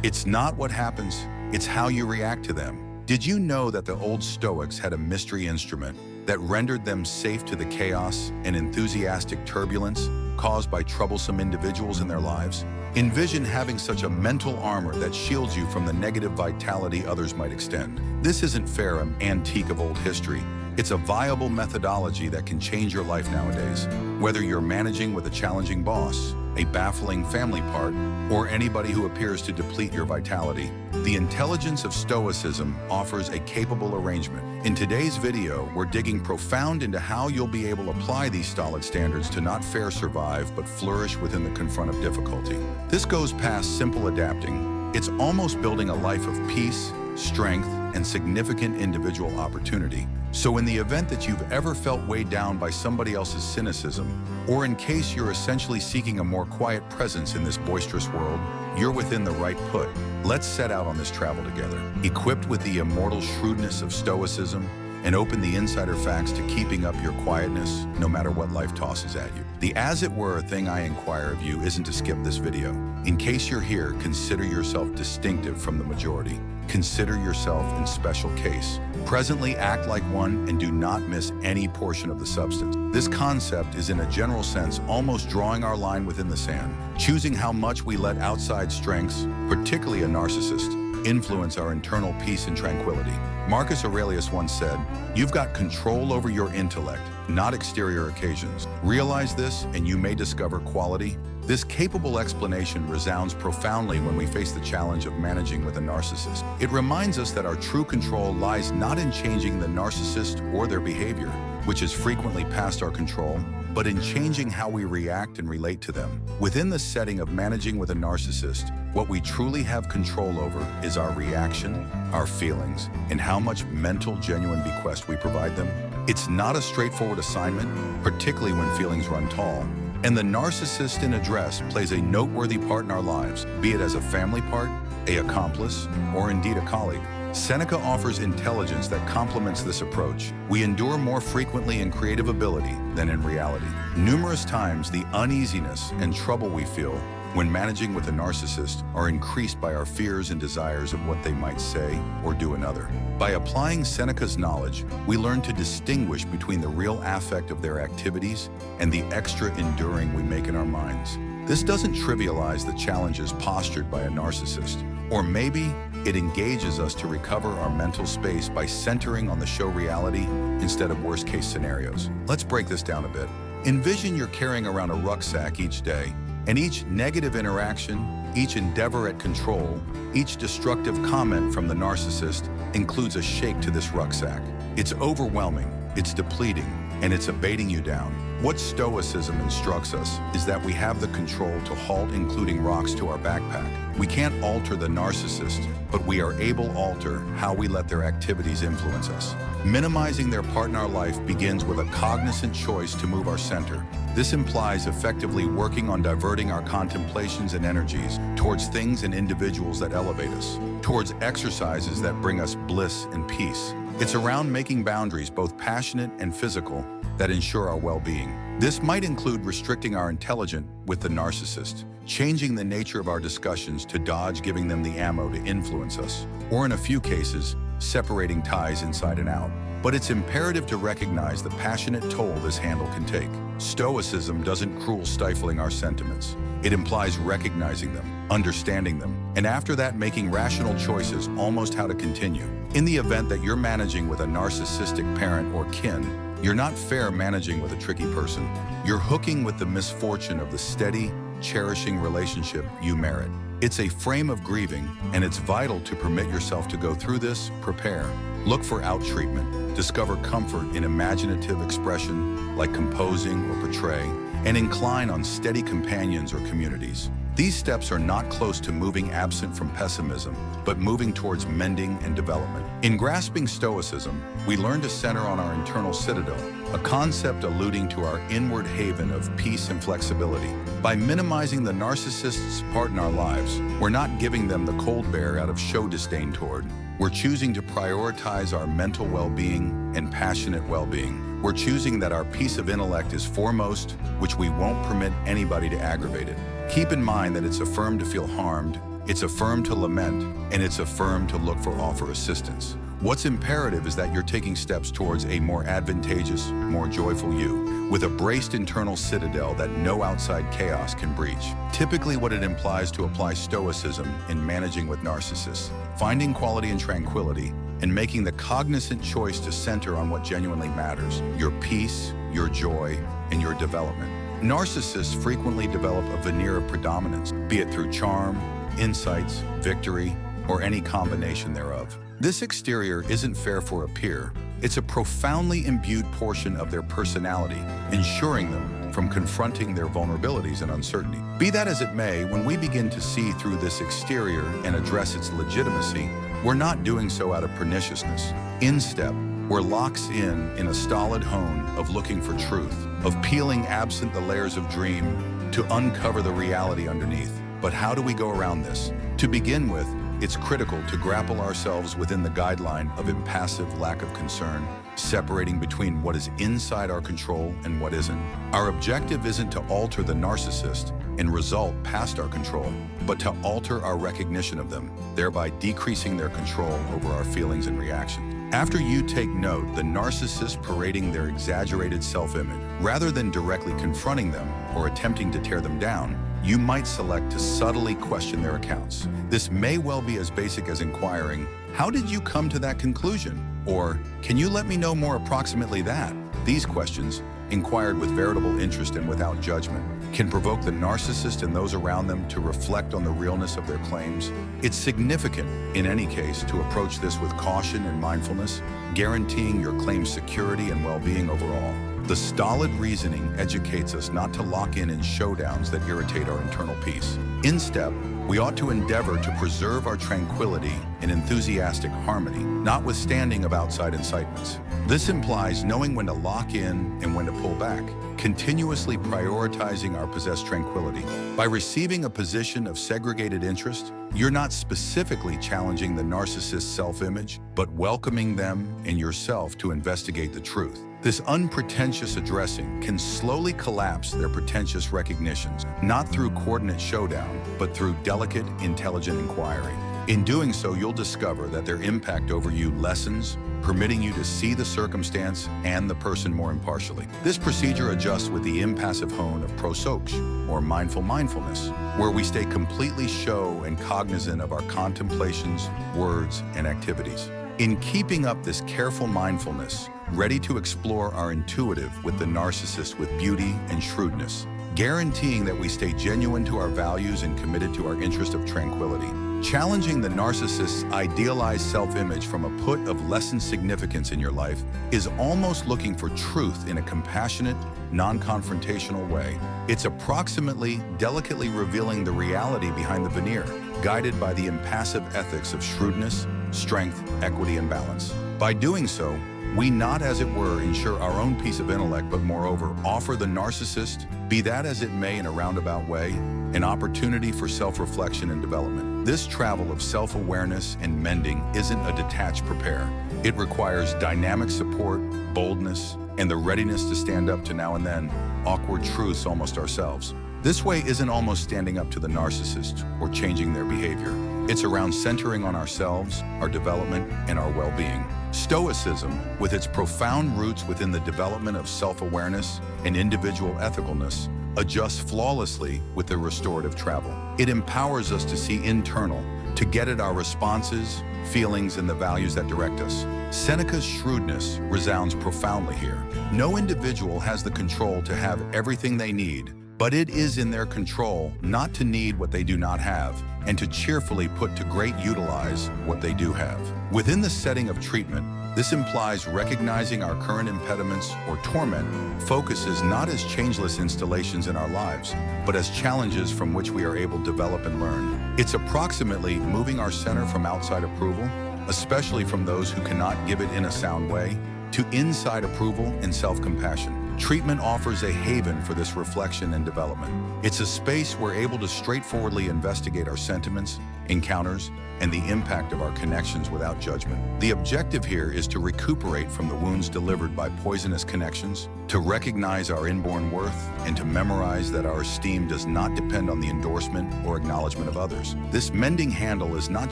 It's not what happens, it's how you react to them. Did you know that the old Stoics had a mystery instrument that rendered them safe to the chaos and enthusiastic turbulence caused by troublesome individuals in their lives? Envision having such a mental armor that shields you from the negative vitality others might extend. This isn't fair, an antique of old history. It's a viable methodology that can change your life nowadays. Whether you're managing with a challenging boss, a baffling family part, or anybody who appears to deplete your vitality, the intelligence of Stoicism offers a capable arrangement. In today's video, we're digging profound into how you'll be able to apply these stolid standards to not fair survive, but flourish within the confront of difficulty. This goes past simple adapting. It's almost building a life of peace, strength, and significant individual opportunity. So in the event that you've ever felt weighed down by somebody else's cynicism, or in case you're essentially seeking a more quiet presence in this boisterous world, you're within the right put. Let's set out on this travel together, equipped with the immortal shrewdness of Stoicism, and open the insider facts to keeping up your quietness no matter what life tosses at you. The as it were thing I inquire of you isn't to skip this video. In case you're here, consider yourself distinctive from the majority. Consider yourself in special case. Presently act like one and do not miss any portion of the substance. This concept is in a general sense almost drawing our line within the sand, choosing how much we let outside strengths, particularly a narcissist, influence our internal peace and tranquility. Marcus Aurelius once said, "You've got control over your intellect, not exterior occasions. Realize this and you may discover quality." This capable explanation resounds profoundly when we face the challenge of managing with a narcissist. It reminds us that our true control lies not in changing the narcissist or their behavior, which is frequently past our control, but in changing how we react and relate to them. Within the setting of managing with a narcissist, what we truly have control over is our reaction, our feelings, and how much mental, genuine bequest we provide them. It's not a straightforward assignment, particularly when feelings run tall. And the narcissist in address plays a noteworthy part in our lives, be it as a family part, an accomplice, or indeed a colleague. Seneca offers intelligence that complements this approach. We endure more frequently in creative ability than in reality. Numerous times, the uneasiness and trouble we feel when managing with a narcissist are increased by our fears and desires of what they might say or do another. By applying Seneca's knowledge, we learn to distinguish between the real affect of their activities and the extra enduring we make in our minds. This doesn't trivialize the challenges postured by a narcissist, or maybe it engages us to recover our mental space by centering on the show reality instead of worst-case scenarios. Let's break this down a bit. Envision you're carrying around a rucksack each day, and each negative interaction, each endeavor at control, each destructive comment from the narcissist includes a shake to this rucksack. It's overwhelming, it's depleting, and it's abating you down. What Stoicism instructs us is that we have the control to halt including rocks to our backpack. We can't alter the narcissist, but we are able to alter how we let their activities influence us. Minimizing their part in our life begins with a cognizant choice to move our center. This implies effectively working on diverting our contemplations and energies towards things and individuals that elevate us, towards exercises that bring us bliss and peace. It's around making boundaries, both passionate and physical, that ensure our well-being. This might include restricting our intelligence with the narcissist, changing the nature of our discussions to dodge giving them the ammo to influence us, or in a few cases, separating ties inside and out. But it's imperative to recognize the passionate toll this handle can take. Stoicism doesn't cruel stifling our sentiments. It implies recognizing them, understanding them, and after that making rational choices almost how to continue. In the event that you're managing with a narcissistic parent or kin, you're not fair managing with a tricky person. You're hooking with the misfortune of the steady, cherishing relationship you merit. It's a frame of grieving, and it's vital to permit yourself to go through this, prepare. Look for out-treatment, discover comfort in imaginative expression like composing or portray, and incline on steady companions or communities. These steps are not close to moving absent from pessimism, but moving towards mending and development. In grasping Stoicism, we learn to center on our internal citadel, a concept alluding to our inward haven of peace and flexibility. By minimizing the narcissist's part in our lives, we're not giving them the cold bear out of show disdain toward. We're choosing to prioritize our mental well-being and passionate well-being. We're choosing that our peace of intellect is foremost, which we won't permit anybody to aggravate it. Keep in mind that it's affirmed to feel harmed, it's affirmed to lament, and it's affirmed to look for offer assistance. What's imperative is that you're taking steps towards a more advantageous, more joyful you, with a braced internal citadel that no outside chaos can breach. Typically what it implies to apply Stoicism in managing with narcissists, finding quality and tranquility, and making the cognizant choice to center on what genuinely matters, your peace, your joy, and your development. Narcissists frequently develop a veneer of predominance, be it through charm, insights, victory, or any combination thereof. This exterior isn't fair for a peer. It's a profoundly imbued portion of their personality, ensuring them from confronting their vulnerabilities and uncertainty. Be that as it may, when we begin to see through this exterior and address its legitimacy, we're not doing so out of perniciousness. Instead, we're locked in a stolid hone of looking for truth, of peeling absent the layers of dream to uncover the reality underneath. But how do we go around this? To begin with, it's critical to grapple ourselves within the guideline of impassive lack of concern, separating between what is inside our control and what isn't. Our objective isn't to alter the narcissist and result past our control, but to alter our recognition of them, thereby decreasing their control over our feelings and reactions. After you take note the narcissist parading their exaggerated self-image, rather than directly confronting them or attempting to tear them down, you might select to subtly question their accounts. This may well be as basic as inquiring, "How did you come to that conclusion?" Or, "Can you let me know more approximately that?" These questions, inquired with veritable interest and without judgment, can provoke the narcissist and those around them to reflect on the realness of their claims. It's significant, in any case, to approach this with caution and mindfulness, guaranteeing your claim's security and well-being overall. The stolid reasoning educates us not to lock in showdowns that irritate our internal peace. Instead, we ought to endeavor to preserve our tranquility in enthusiastic harmony, notwithstanding of outside incitements. This implies knowing when to lock in and when to pull back, continuously prioritizing our possessed tranquility. By receiving a position of segregated interest, you're not specifically challenging the narcissist's self-image, but welcoming them and yourself to investigate the truth. This unpretentious addressing can slowly collapse their pretentious recognitions, not through coordinate showdown, but through delicate, intelligent inquiry. In doing so, you'll discover that their impact over you lessens, permitting you to see the circumstance and the person more impartially. This procedure adjusts with the impassive hone of prosoksh, or mindful mindfulness, where we stay completely show and cognizant of our contemplations, words, and activities. In keeping up this careful mindfulness, ready to explore our intuitive with the narcissist with beauty and shrewdness, guaranteeing that we stay genuine to our values and committed to our interest of tranquility. Challenging the narcissist's idealized self-image from a put of lessened significance in your life is almost looking for truth in a compassionate, non-confrontational way. It's approximately delicately revealing the reality behind the veneer, guided by the impassive ethics of shrewdness, strength, equity, and balance. By doing so, we not, as it were, ensure our own piece of intellect, but moreover, offer the narcissist, be that as it may in a roundabout way, an opportunity for self-reflection and development. This travel of self-awareness and mending isn't a detached prepare. It requires dynamic support, boldness, and the readiness to stand up to now and then awkward truths almost ourselves. This way isn't almost standing up to the narcissist or changing their behavior. It's around centering on ourselves, our development, and our well-being. Stoicism, with its profound roots within the development of self-awareness and individual ethicalness, adjusts flawlessly with the restorative travel. It empowers us to see internal, to get at our responses, feelings, and the values that direct us. Seneca's shrewdness resounds profoundly here. No individual has the control to have everything they need, but it is in their control not to need what they do not have, and to cheerfully put to great utilize what they do have. Within the setting of treatment, this implies recognizing our current impediments or torment focuses not as changeless installations in our lives, but as challenges from which we are able to develop and learn. It's approximately moving our center from outside approval, especially from those who cannot give it in a sound way, to inside approval and self-compassion. Treatment offers a haven for this reflection and development. It's a space we're able to straightforwardly investigate our sentiments, encounters, and the impact of our connections without judgment. The objective here is to recuperate from the wounds delivered by poisonous connections, to recognize our inborn worth, and to memorize that our esteem does not depend on the endorsement or acknowledgement of others. This mending handle is not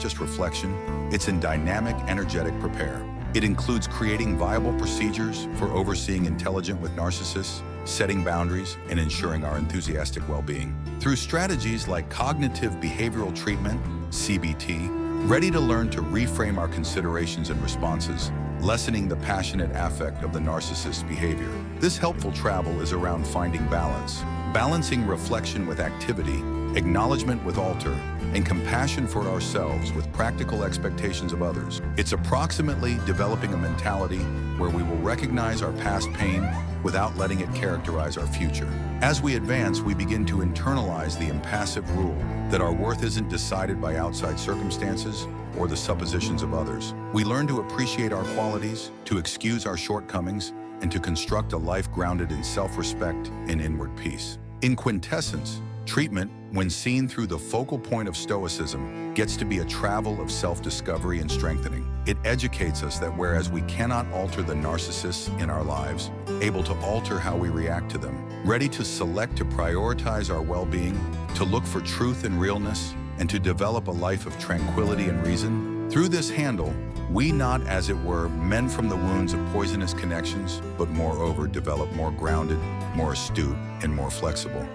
just reflection, it's in dynamic, energetic prepare. It includes creating viable procedures for overseeing intelligent with narcissists, setting boundaries, and ensuring our enthusiastic well-being. Through strategies like cognitive behavioral treatment, CBT, ready to learn to reframe our considerations and responses, lessening the passionate affect of the narcissist's behavior. This helpful travel is around finding balance, balancing reflection with activity, acknowledgement with alter, and compassion for ourselves with practical expectations of others. It's approximately developing a mentality where we will recognize our past pain without letting it characterize our future. As we advance, we begin to internalize the impassive rule that our worth isn't decided by outside circumstances or the suppositions of others. We learn to appreciate our qualities, to excuse our shortcomings, and to construct a life grounded in self-respect and inward peace. In quintessence, treatment, when seen through the focal point of Stoicism, gets to be a travel of self-discovery and strengthening. It educates us that whereas we cannot alter the narcissists in our lives, able to alter how we react to them, ready to select to prioritize our well-being, to look for truth and realness, and to develop a life of tranquility and reason. Through this handle, we not, as it were, mend from the wounds of poisonous connections, but moreover develop more grounded, more astute, and more flexible.